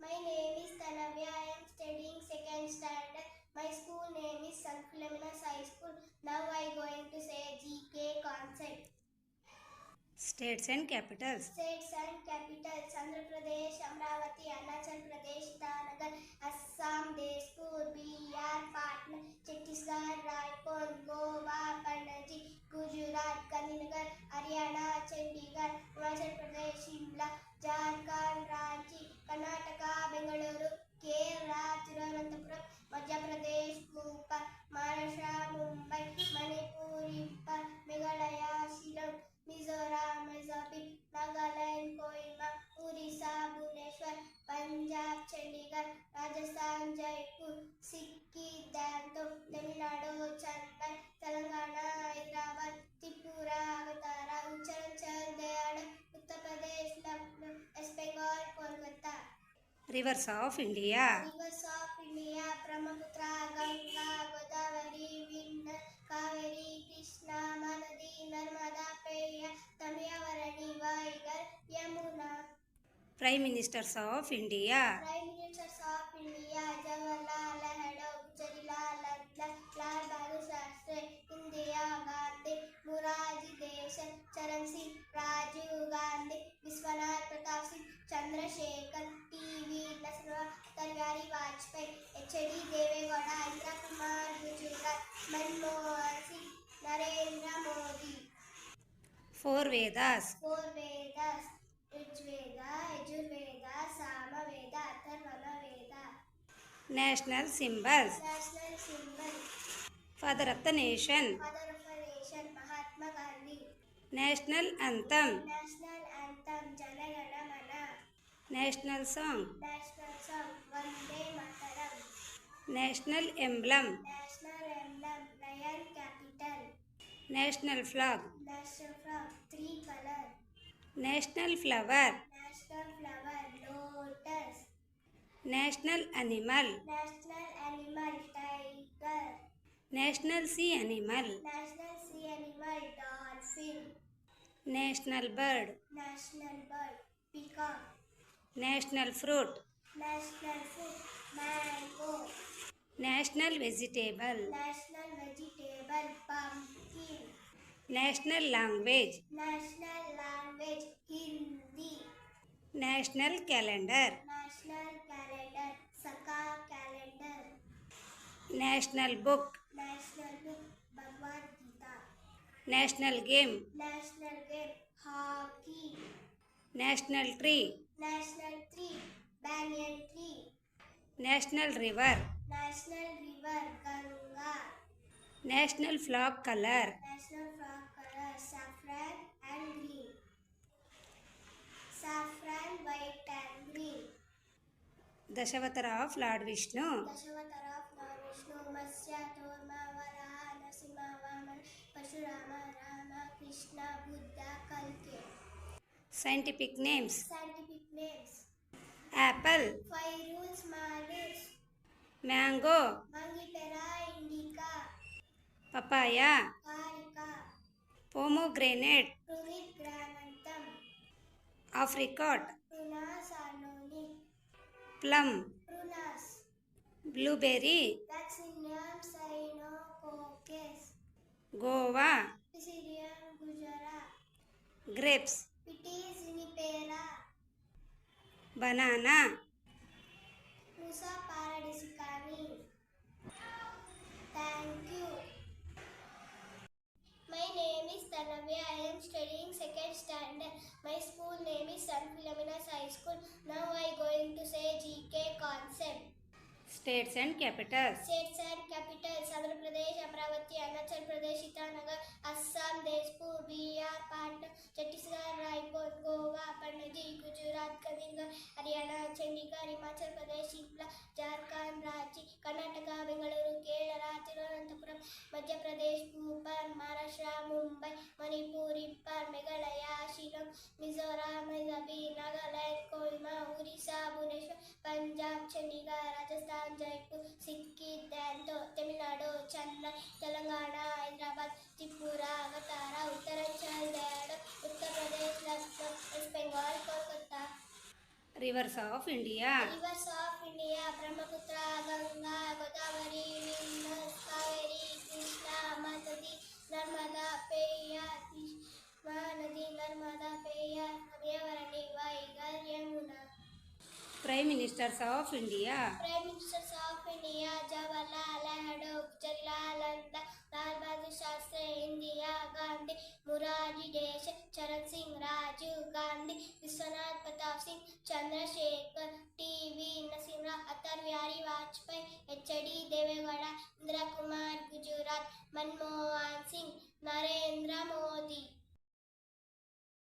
My name is Tanavya. I am studying second standard. My school name is Sant Philomena High School. Now I am going to say GK concept. States and capitals. States and capitals: Andhra Pradesh, Amravati, Arunachal Pradesh, Itanagar, Assam, Despur, Bihar, Patna, Chhattisgarh, Raipur, Goa, Panaji, Gujarat, Gandhinagar, Haryana, Chandigarh, Himachal Pradesh, Shimla, Jharkhand, Ranchi, Karnataka, Bengaluru, Kerala, Thiruvananthapuram, Madhya Pradesh, Bhopal, Maharashtra, Mumbai, Manipur, Impal, Meghalaya, Shillong, Mizoram, Mozambique, Nagaland, Kohima, Orissa, Bhubaneswar, Punjab, Chandigarh, Rajasthan, Jaipur, Sikkim, Danto, Tamil Nadu, Chennai, Telangana, Hyderabad, Tripura, Agartala, Uttaranchal, Deoghar, Uttar Pradesh, Lucknow, West Bengal, Kolkata. Rivers of India. Rivers of India: Brahmaputra, Ganga, Godavari, Vinna, Kaveri, Krishna, Manadi, Narmada, Peya, Tamyavarani, Vaigar, Yamuna. Prime Ministers of India. Prime Ministers of India: Jawaharlal Nehru, Jawaharlal Nehru, Lal Bahadur Shastri, Indira Gandhi, Morarji Desai, Charan Singh, Rajiv Gandhi, Vishwanath Pratap Singh, Chandrasekhar, T.V. Narasimha, Atal Vajpayee, H.D. Devegowda, Indira Kumar Gujarat, Manmohan Singh, Narendra Modi. Four Vedas. Four Vedas: Rigveda, Yajurveda, Samaveda, Atharvana Veda. National symbols. National symbol: Father of the nation. Father of a Nation, Mahatma Gandhi. National anthem. National anthem: Jana Gana Mana. National song. National song: Vande Mataram. National emblem. National emblem: Lion capital. National flag. National flag: three color. National flower. National flower: lotus. National animal. National animal: tiger. National sea animal. National sea animal: dolphin. National bird. National bird: peacock. National fruit. National fruit: mango. National vegetable. National vegetable: pumpkin. National language. National language: Hindi. National calendar. National calendar: Saka calendar. National book. National book: Bhagavad Gita. National game. National game: hockey. National tree. National tree: banyan tree. National river. National river: Ganga. National flag color. National flag color: saffron and green. Saffron, white and green. Dashavatara of Lord Vishnu. Dashavatara of Lord Vishnu: Matsya, Torma, Varaha, Narasimha, Vamana, Parshurama, Rama, Krishna, Buddha, Kalki. Scientific names. Scientific names: Apple. Fairuz Malus, Mango. Mangifera indica, Papaya. Carica, Pomegranate. Prunit granatum, Apricot. Prunas arnoni, Plum. Prunas, Blueberry. Vaccinium cynococcus, Guava. Pisidium gujara, Grapes. Pitis vinipera, Banana. Musa paradisicani. Thank you. My name is Tanavya. I am studying second standard. My school name is Sant Philomena High School. Now I am going to say GK concept. States and capitals. States and capitals: Andhra Pradesh, Amravati, Arunachal Pradesh, Itanagar, Assam, Despur, Bihar, Patna, Chhattisgarh, Raipur, Goa, Panaji, Gujarat, Gandhinagar, Haryana, Chandigarh, Himachal Pradesh, Shimla, Jharkhand, Ranchi, Karnataka, Bengaluru, Kerala, Thiruvananthapuram, Madhya Pradesh, Bhopal, Maharashtra, Mumbai, Manipur, Impal, Meghalaya, Shillong, Mizoram, Mozambique, Nagaland, Kohima, Orissa, Bhubaneswar, Punjab, Chandigarh, Rajasthan, Jaipur, Sikkim, Danto, Tamil Nadu, Chennai, Telangana, Hyderabad, Tripura, Agartala, Uttaranchal, Deoghar, Uttar Pradesh, Lucknow, West Bengal, Kolkata. Rivers of India. Rivers of India: Brahmaputra, Ganga, Godavari, Indus, Kaveri, Krishna, Mahanadi, Narmada, Peyar, Mahanadi, Narmada, Peyar, Abhiyavarani, Vaigar, Yamuna. Prime Ministers of India. Prime Ministers of India: Jawaharlal